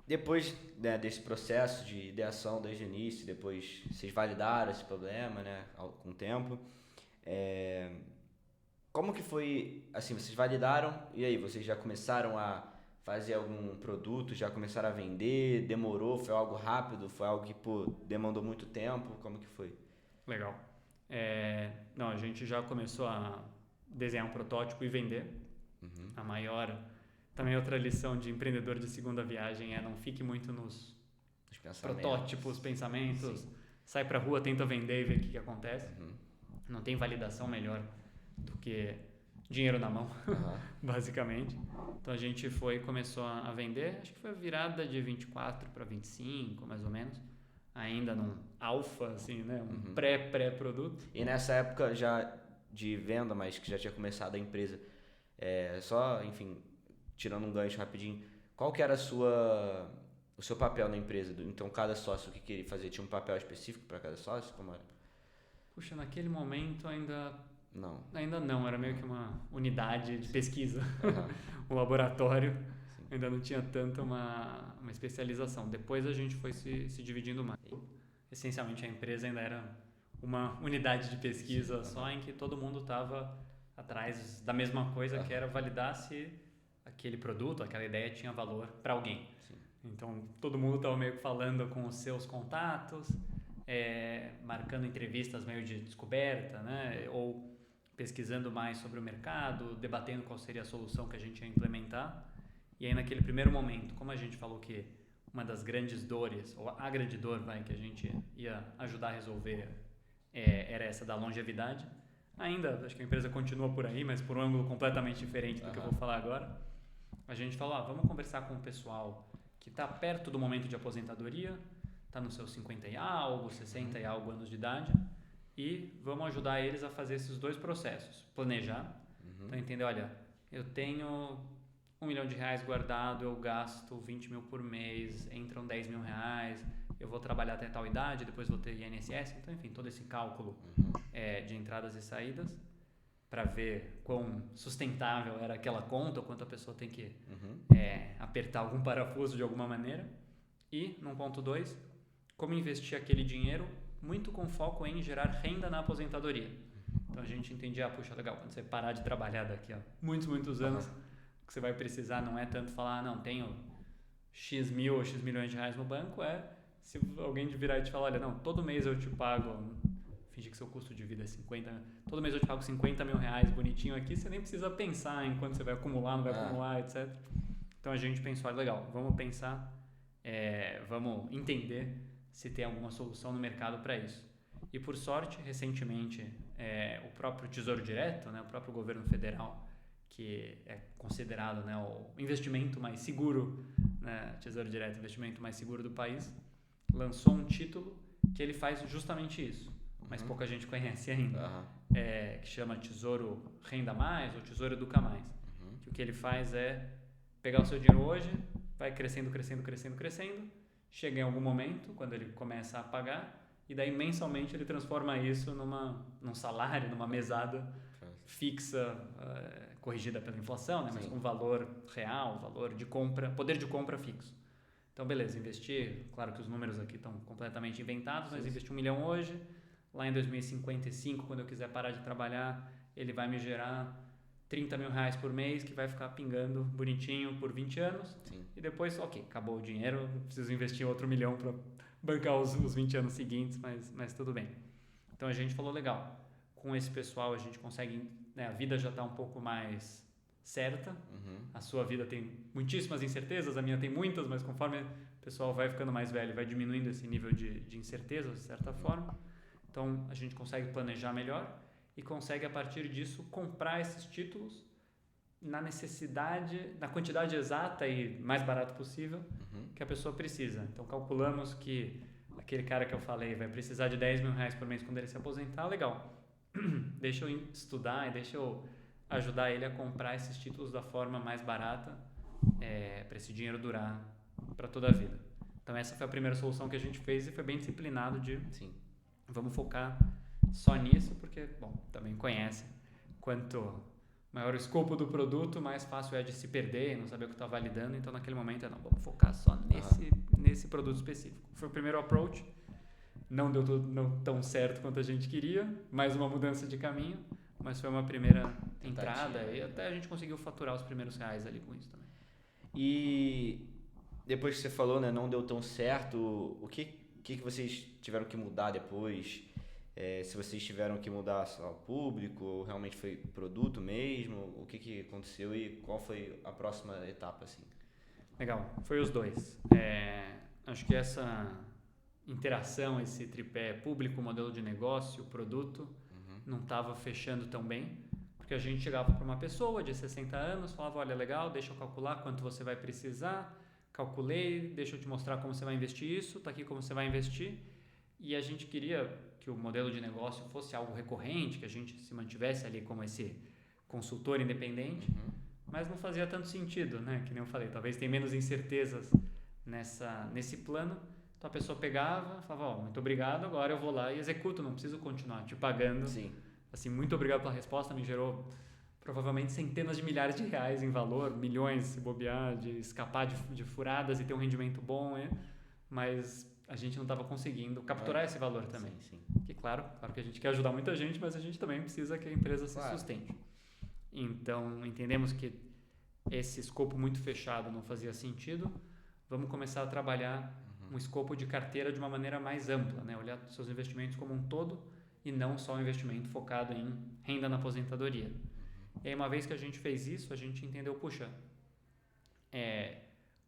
depois, né, desse processo de ideação desde o início, depois vocês validaram esse problema, né, com o tempo, como que foi, assim, vocês validaram e aí, vocês já começaram a fazer algum produto, já começaram a vender, demorou, foi algo rápido, foi algo que, demandou muito tempo, como que foi? Legal. Não, a gente já começou a desenhar um protótipo e vender. Também outra lição de empreendedor de segunda viagem não fique muito nos protótipos, pensamentos. Sim. Sai pra rua, tenta vender e vê o que acontece. Não tem validação melhor do que dinheiro na mão, basicamente. Então a gente começou a vender, acho que foi a virada de 24 para 25, mais ou menos. Ainda num alfa, assim, né? Um pré-produto. E nessa época já de venda, mas que já tinha começado a empresa, só, enfim, tirando um gancho rapidinho, qual que era o seu papel na empresa? Então, cada sócio, o que queria fazer? Tinha um papel específico para cada sócio? Como era? Puxa, naquele momento ainda não. Era meio que uma unidade de pesquisa, um laboratório. Sim. Ainda não tinha tanto uma especialização. Depois a gente foi se dividindo mais. Essencialmente a empresa ainda era uma unidade de pesquisa só, em que todo mundo estava atrás da mesma coisa, que era validar se aquele produto, aquela ideia tinha valor para alguém. Sim. Então todo mundo estava meio que falando com os seus contatos, marcando entrevistas meio de descoberta, né? Ou pesquisando mais sobre o mercado, debatendo qual seria a solução que a gente ia implementar. E aí naquele primeiro momento, como a gente falou que uma das grandes dores, ou a grande dor que a gente ia ajudar a resolver era essa da longevidade, ainda, acho que a empresa continua por aí, mas por um ângulo completamente diferente do que eu vou falar agora, a gente falou, vamos conversar com o pessoal que está perto do momento de aposentadoria, está nos seus 50 e algo, 60 e algo anos de idade, e vamos ajudar eles a fazer esses dois processos. Planejar, então entender, olha, eu tenho R$1 milhão guardado, eu gasto 20 mil por mês, entram 10 mil reais, eu vou trabalhar até tal idade, depois vou ter INSS, então enfim, todo esse cálculo de entradas e saídas, para ver quão sustentável era aquela conta, ou quanto a pessoa tem que apertar algum parafuso de alguma maneira. E, num ponto 2, como investir aquele dinheiro muito com foco em gerar renda na aposentadoria. Então a gente entendia, puxa, legal, quando você parar de trabalhar daqui a muitos anos, o que você vai precisar não é tanto falar, não, tenho X mil ou X milhões de reais no banco, se alguém virar e te falar, olha, não, todo mês eu te pago, fingir que seu custo de vida é 50, todo mês eu te pago 50 mil reais bonitinho aqui, você nem precisa pensar em quanto você vai acumular, não vai acumular, etc. Então a gente pensou, legal, vamos pensar, vamos entender se tem alguma solução no mercado para isso. E por sorte, recentemente, o próprio Tesouro Direto, né, o próprio governo federal, que é considerado, né, o investimento mais seguro, né, Tesouro Direto, investimento mais seguro do país, lançou um título que ele faz justamente isso, mas pouca gente conhece ainda, que chama Tesouro Renda Mais ou Tesouro Educa Mais. Que o que ele faz é pegar o seu dinheiro hoje, vai crescendo, chega em algum momento, quando ele começa a pagar, e daí mensalmente ele transforma isso num salário, numa mesada fixa, corrigida pela inflação, né? Mas com valor real, valor de compra, poder de compra fixo. Então, beleza, investir, claro que os números aqui estão completamente inventados, mas investir 1 milhão hoje, lá em 2055, quando eu quiser parar de trabalhar, ele vai me gerar 30 mil reais por mês, que vai ficar pingando bonitinho por 20 anos. E depois, ok, acabou o dinheiro, preciso investir outro 1 milhão para bancar os 20 anos seguintes, mas tudo bem. Então a gente falou, legal, com esse pessoal a gente consegue, né, a vida já está um pouco mais certa, a sua vida tem muitíssimas incertezas, a minha tem muitas, mas conforme o pessoal vai ficando mais velho, vai diminuindo esse nível de incerteza, de certa forma. Então a gente consegue planejar melhor e consegue, a partir disso, comprar esses títulos na necessidade, na quantidade exata e mais barato possível que a pessoa precisa. Então calculamos que aquele cara que eu falei vai precisar de 10 mil reais por mês quando ele se aposentar, legal. Deixa eu estudar e deixa eu ajudar ele a comprar esses títulos da forma mais barata, para esse dinheiro durar para toda a vida. Então essa foi a primeira solução que a gente fez e foi bem disciplinado de vamos focar só nisso, porque, bom, também conhece quanto maior o escopo do produto, mais fácil é de se perder, não saber o que está validando. Então naquele momento vamos focar só nesse produto específico. Foi o primeiro approach, não deu não tão certo quanto a gente queria, mais uma mudança de caminho, mas foi uma primeira entrada e até a gente conseguiu faturar os primeiros reais ali com isso também. E depois que você falou, né, não deu tão certo, o que vocês tiveram que mudar depois? Se vocês tiveram que mudar o público, ou realmente foi produto mesmo, o que aconteceu e qual foi a próxima etapa, assim? Legal, foi os dois. Acho que essa interação, esse tripé público, modelo de negócio, produto, não estava fechando tão bem, porque a gente chegava para uma pessoa de 60 anos, falava, olha, legal, deixa eu calcular quanto você vai precisar, calculei, deixa eu te mostrar como você vai investir isso, está aqui como você vai investir, e a gente queria que o modelo de negócio fosse algo recorrente, que a gente se mantivesse ali como esse consultor independente, mas não fazia tanto sentido, né? Que nem eu falei, talvez tem menos incertezas nesse plano. Então a pessoa pegava, falava, muito obrigado, agora eu vou lá e executo, não preciso continuar te pagando. Assim, muito obrigado pela resposta, me gerou provavelmente centenas de milhares de reais em valor, milhões se bobear, de escapar de furadas e ter um rendimento bom, mas a gente não estava conseguindo capturar esse valor também. Que claro que a gente quer ajudar muita gente, mas a gente também precisa que a empresa se sustente. Então, entendemos que esse escopo muito fechado não fazia sentido. Vamos começar a trabalhar um escopo de carteira de uma maneira mais ampla, né? Olhar seus investimentos como um todo e não só um investimento focado em renda na aposentadoria. E aí, uma vez que a gente fez isso, a gente entendeu, puxa,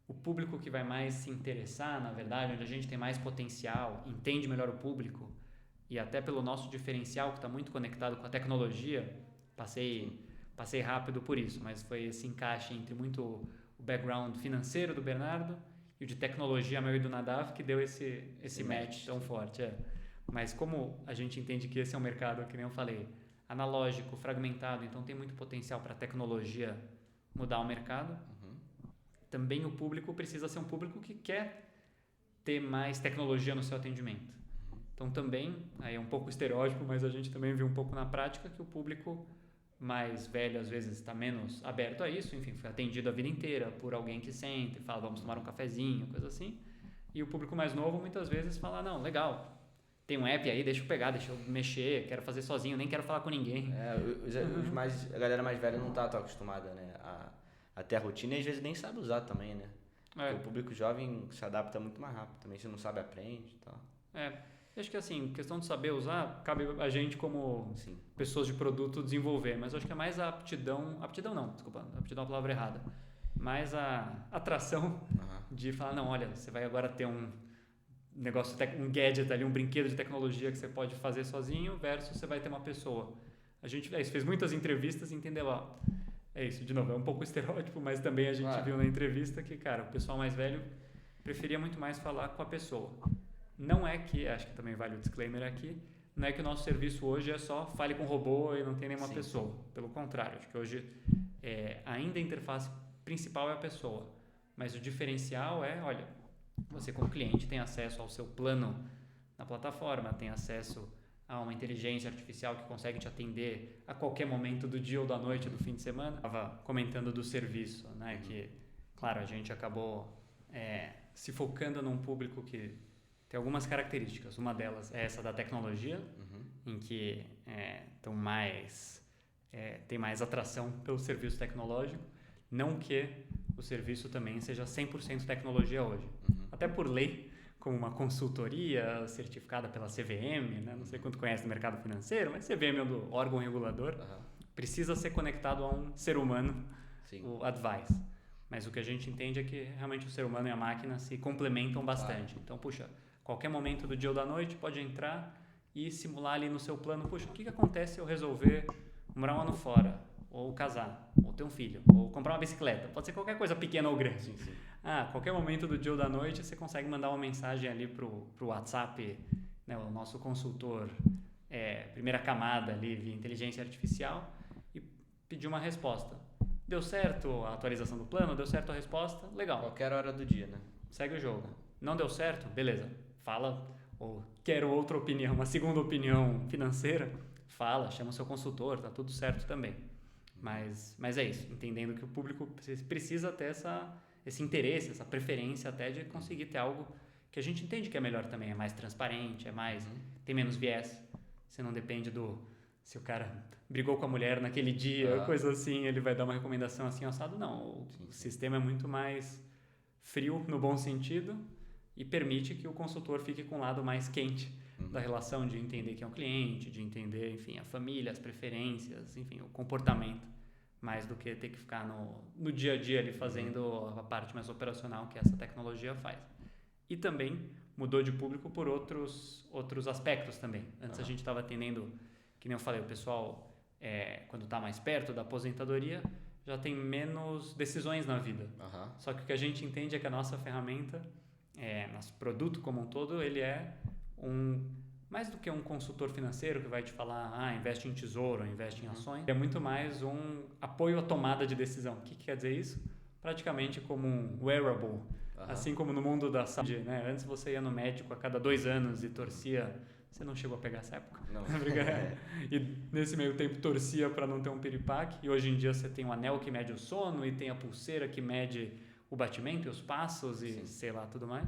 o público que vai mais se interessar, na verdade, onde a gente tem mais potencial, entende melhor o público e até pelo nosso diferencial, que está muito conectado com a tecnologia, passei rápido por isso, mas foi esse encaixe entre muito o background financeiro do Bernardo e o de tecnologia meu e do Nadav que deu esse match tão forte. Mas como a gente entende que esse é um mercado, que nem eu falei, analógico, fragmentado, então tem muito potencial para a tecnologia mudar o mercado, também o público precisa ser um público que quer ter mais tecnologia no seu atendimento. Então também, aí é um pouco estereótipo, mas a gente também viu um pouco na prática que o público mais velho às vezes está menos aberto a isso, enfim, foi atendido a vida inteira por alguém que sente, fala, vamos tomar um cafezinho, coisa assim. E o público mais novo muitas vezes fala, não, legal, tem um app aí, deixa eu pegar, deixa eu mexer, quero fazer sozinho, nem quero falar com ninguém. A galera mais velha não tá tão acostumada, né, a ter a rotina e às vezes nem sabe usar também, né? Porque o público jovem se adapta muito mais rápido também, se não sabe aprende e tal. Acho que assim, questão de saber usar, cabe a gente como pessoas de produto desenvolver, mas acho que é mais a aptidão é uma palavra errada, mais a atração de falar, não, olha, você vai agora ter um negócio, um gadget ali, um brinquedo de tecnologia que você pode fazer sozinho versus você vai ter uma pessoa. A gente fez muitas entrevistas e entendeu, é isso, de novo, é um pouco estereótipo, mas também a gente viu na entrevista que, cara, o pessoal mais velho preferia muito mais falar com a pessoa. Não é que, acho que também vale o disclaimer aqui, não é que o nosso serviço hoje é só fale com o robô e não tem nenhuma pessoa. Pelo contrário, acho que hoje ainda a interface principal é a pessoa, mas o diferencial é, olha, você como cliente tem acesso ao seu plano na plataforma, tem acesso a uma inteligência artificial que consegue te atender a qualquer momento do dia ou da noite, do fim de semana. Estava comentando do serviço, né? Que, claro, a gente acabou se focando num público que tem algumas características. Uma delas é essa da tecnologia, em que tem mais atração pelo serviço tecnológico. Não que o serviço também seja 100% tecnologia hoje. Até por lei, como uma consultoria certificada pela CVM, né? Não sei quanto conhece do mercado financeiro, mas CVM é do órgão regulador, precisa ser conectado a um ser humano, o advice. Mas o que a gente entende é que realmente o ser humano e a máquina se complementam bastante. Então, puxa, qualquer momento do dia ou da noite pode entrar e simular ali no seu plano, puxa, o que acontece se eu resolver morar um ano fora, ou casar, ou ter um filho, ou comprar uma bicicleta, pode ser qualquer coisa pequena ou grande. Qualquer momento do dia ou da noite você consegue mandar uma mensagem ali pro WhatsApp, né, o nosso consultor, primeira camada ali via inteligência artificial, e pedir uma resposta. Deu certo a atualização do plano? Deu certo a resposta? Legal. Qualquer hora do dia, né? Segue o jogo. Não deu certo? Beleza. Fala, ou quero outra opinião, uma segunda opinião financeira, fala, chama o seu consultor, tá tudo certo também. Mas é isso, entendendo que o público precisa ter esse interesse, essa preferência até de conseguir ter algo que a gente entende que é melhor também, é mais transparente, tem menos viés, você não depende se o cara brigou com a mulher naquele dia, coisa assim, ele vai dar uma recomendação assim, assado, não, o sistema é muito mais frio no bom sentido e permite que o consultor fique com um lado mais quente da relação, de entender quem é o cliente, de entender, enfim, a família, as preferências, enfim, o comportamento, mais do que ter que ficar no dia a dia ali fazendo a parte mais operacional que essa tecnologia faz. E também mudou de público por outros aspectos também. Antes a gente estava atendendo, que nem eu falei, o pessoal, quando está mais perto da aposentadoria, já tem menos decisões na vida. Só que o que a gente entende é que a nossa ferramenta, nosso produto como um todo, ele é mais do que um consultor financeiro que vai te falar, investe em tesouro, investe em ações, é muito mais um apoio à tomada de decisão. O que quer dizer isso? Praticamente como um wearable, assim como no mundo da saúde, né? Antes você ia no médico a cada 2 anos e torcia, você não chegou a pegar essa época? Não. E nesse meio tempo torcia para não ter um piripaque, e hoje em dia você tem um anel que mede o sono e tem a pulseira que mede o batimento e os passos e sei lá, tudo mais.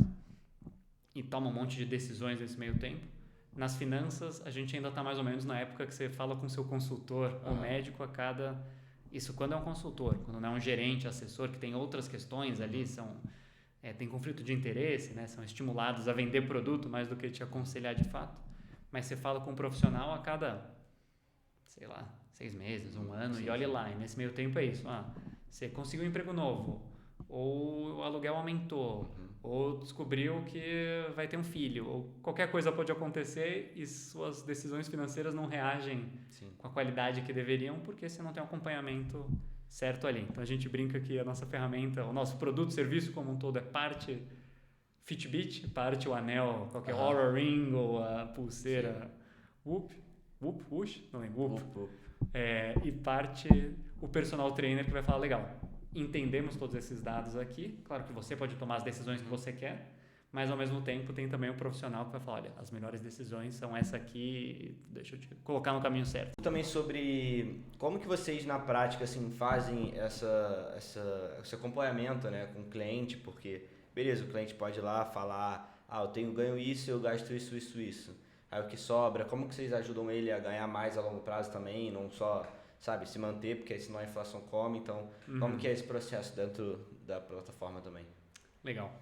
E toma um monte de decisões nesse meio tempo. Nas finanças, a gente ainda está mais ou menos na época que você fala com o seu consultor ou médico a cada... Isso quando é um consultor, quando não é um gerente, assessor, que tem outras questões ali, tem conflito de interesse, né? São estimulados a vender produto mais do que te aconselhar de fato. Mas você fala com um profissional a cada, 6 meses, 1 ano, e olha lá. E nesse meio tempo é isso. Você conseguiu um emprego novo, ou o aluguel aumentou, ou descobriu que vai ter um filho, ou qualquer coisa pode acontecer e suas decisões financeiras não reagem com a qualidade que deveriam, porque você não tem um acompanhamento certo ali. Então a gente brinca que a nossa ferramenta, o nosso produto, serviço como um todo é parte Fitbit, parte o anel, qualquer Oura Ring ou a pulseira Whoop, não lembro, Whoop. E parte o personal trainer que vai falar, legal, entendemos todos esses dados aqui, claro que você pode tomar as decisões que você quer, mas ao mesmo tempo tem também o profissional que vai falar, olha, as melhores decisões são essa aqui, deixa eu te colocar no caminho certo. Também sobre como que vocês na prática assim, fazem esse acompanhamento, né, com o cliente, porque beleza, o cliente pode ir lá falar, eu ganho isso, eu gasto isso. Aí o que sobra, como que vocês ajudam ele a ganhar mais a longo prazo também, não só, sabe, se manter, porque senão a inflação come, então como que é esse processo dentro da plataforma também? Legal.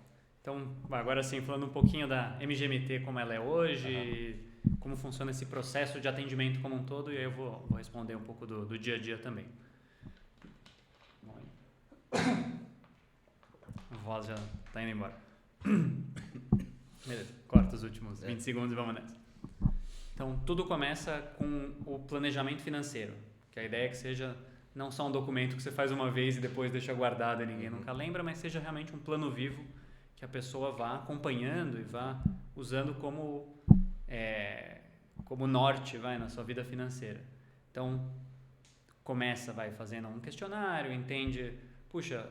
Então, agora sim, falando um pouquinho da MGMT, como ela é hoje, como funciona esse processo de atendimento como um todo, e aí eu vou responder um pouco do dia a dia também. A voz já está indo embora. Beleza, corta os últimos 20 segundos e vamos nessa. Então, tudo começa com o planejamento financeiro, que a ideia é que seja não só um documento que você faz uma vez e depois deixa guardado e ninguém nunca lembra, mas seja realmente um plano vivo que a pessoa vá acompanhando e vá usando como norte na sua vida financeira. Então, vai fazendo um questionário, entende, puxa,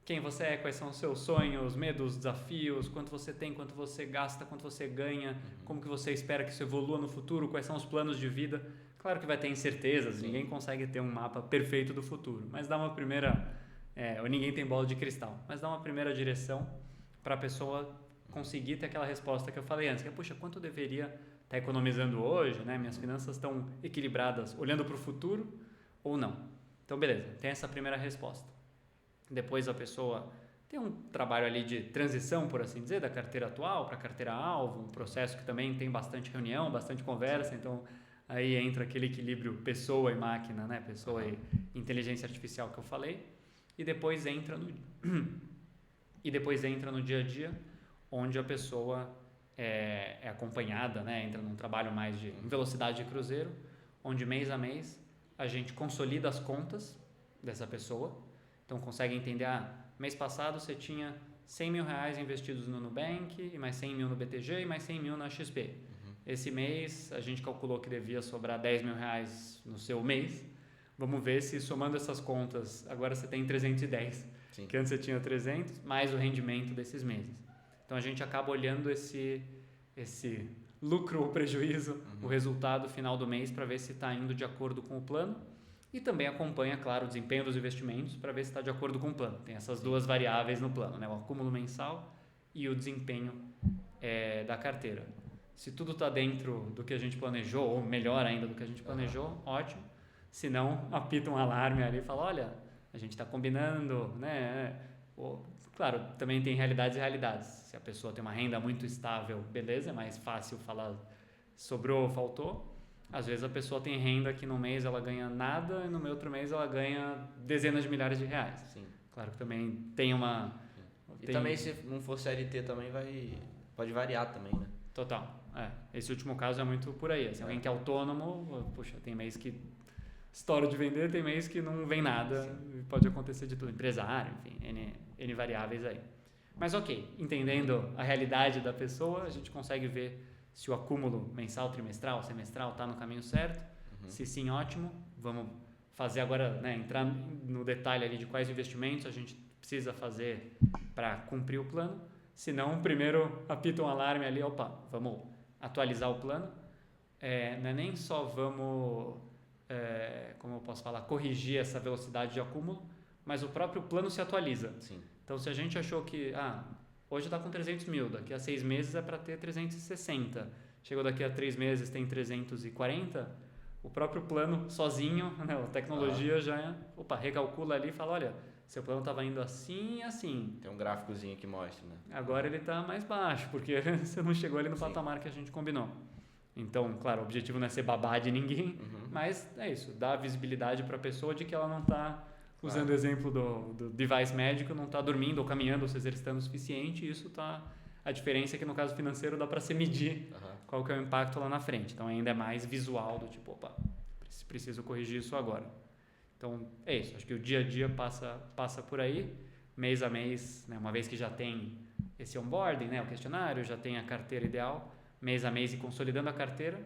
quem você é, quais são os seus sonhos, medos, desafios, quanto você tem, quanto você gasta, quanto você ganha, como que você espera que isso evolua no futuro, quais são os planos de vida. Claro que vai ter incertezas, ninguém consegue ter um mapa perfeito do futuro, mas dá uma primeira, ou ninguém tem bola de cristal, mas dá uma primeira direção para a pessoa conseguir ter aquela resposta que eu falei antes, que é, puxa, quanto eu deveria estar economizando hoje, né? Minhas finanças estão equilibradas olhando para o futuro ou não? Então, beleza, tem essa primeira resposta. Depois a pessoa tem um trabalho ali de transição, por assim dizer, da carteira atual para a carteira alvo, um processo que também tem bastante reunião, bastante conversa, então aí entra aquele equilíbrio pessoa e máquina, né? Pessoa e inteligência artificial que eu falei, e depois entra no dia a dia, onde a pessoa é acompanhada, né? Entra num trabalho mais em velocidade de cruzeiro, onde mês a mês a gente consolida as contas dessa pessoa. Então, consegue entender, mês passado você tinha 100 mil reais investidos no Nubank, e mais 100 mil no BTG, e mais 100 mil na XP. Esse mês, a gente calculou que devia sobrar 10 mil reais no seu mês. Vamos ver se, somando essas contas, agora você tem 310, que antes você tinha 300, mais o rendimento desses meses. Então, a gente acaba olhando esse lucro ou prejuízo, o resultado final do mês, para ver se está indo de acordo com o plano. E também acompanha, claro, o desempenho dos investimentos para ver se está de acordo com o plano. Tem essas duas variáveis no plano, né? O acúmulo mensal e o desempenho da carteira. Se tudo está dentro do que a gente planejou, ou melhor ainda do que a gente planejou, ótimo. Se não, apita um alarme ali e fala, olha, a gente está combinando, né? Claro, também tem realidades e realidades. Se a pessoa tem uma renda muito estável, beleza, é mais fácil falar sobrou ou faltou. Às vezes a pessoa tem renda que no mês ela ganha nada e no outro mês ela ganha dezenas de milhares de reais. Sim. Claro que também tem uma... E também se não for CLT também pode variar também, né? Total. Esse último caso é muito por aí. Assim, alguém que é autônomo, puxa, tem mês que estoura de vender, tem mês que não vem nada. Pode acontecer de tudo. Empresário, enfim, N variáveis aí. Mas ok, entendendo a realidade da pessoa, a gente consegue ver se o acúmulo mensal, trimestral, semestral está no caminho certo. Se sim, ótimo. Vamos fazer agora, né, entrar no detalhe ali de quais investimentos a gente precisa fazer para cumprir o plano. Se não, primeiro apita um alarme ali, vamos atualizar o plano. Não é nem só vamos, como eu posso falar, corrigir essa velocidade de acúmulo, mas o próprio plano se atualiza. Sim. Então, se a gente achou que hoje está com 300 mil, daqui a 6 meses é para ter 360. Chegou daqui a 3 meses, tem 340. O próprio plano sozinho, né, a tecnologia já recalcula ali e fala, olha, seu plano estava indo assim e assim. Tem um gráficozinho que mostra, né? Agora ele está mais baixo, porque você não chegou ali no patamar que a gente combinou. Então, claro, o objetivo não é ser babá de ninguém, mas é isso, dar visibilidade para a pessoa de que ela não está... Usando o exemplo do device médico, não está dormindo ou caminhando ou se exercitando o suficiente, isso está... A diferença é que no caso financeiro dá para se medir qual que é o impacto lá na frente. Então ainda é mais visual do tipo, preciso corrigir isso agora. Então é isso, acho que o dia a dia passa por aí, mês a mês, né, uma vez que já tem esse onboarding, né, o questionário, já tem a carteira ideal, mês a mês e consolidando a carteira,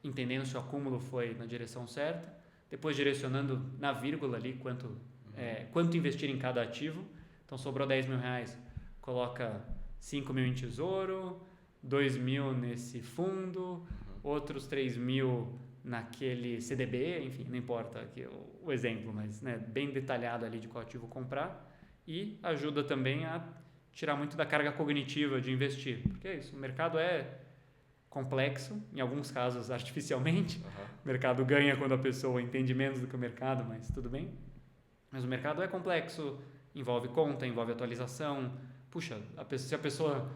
entendendo se o acúmulo foi na direção certa, depois direcionando na vírgula ali quanto investir em cada ativo. Então, sobrou 10 mil reais, coloca 5 mil em tesouro, 2 mil nesse fundo, outros 3 mil naquele CDB, enfim, não importa aqui o exemplo, mas né, bem detalhado ali de qual ativo comprar. E ajuda também a tirar muito da carga cognitiva de investir. Porque é isso, o mercado é complexo, em alguns casos artificialmente. O mercado ganha quando a pessoa entende menos do que o mercado, mas tudo bem. Mas o mercado é complexo, envolve conta, envolve atualização. Puxa, se a pessoa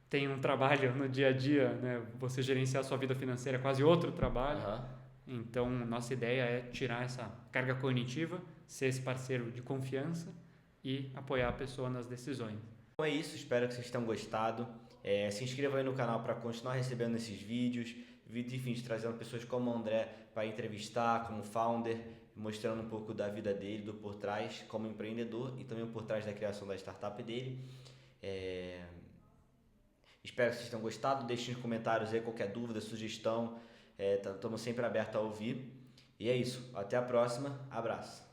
tem um trabalho no dia a dia, né, você gerenciar a sua vida financeira é quase outro trabalho. Então, nossa ideia é tirar essa carga cognitiva, ser esse parceiro de confiança e apoiar a pessoa nas decisões. Então é isso, espero que vocês tenham gostado. Se inscrevam aí no canal para continuar recebendo esses vídeos, enfim, trazendo pessoas como o André para entrevistar, como founder, mostrando um pouco da vida dele, do por trás como empreendedor e também por trás da criação da startup dele. Espero que vocês tenham gostado, deixem nos comentários aí qualquer dúvida, sugestão, estamos sempre abertos a ouvir. E é isso, até a próxima, abraço.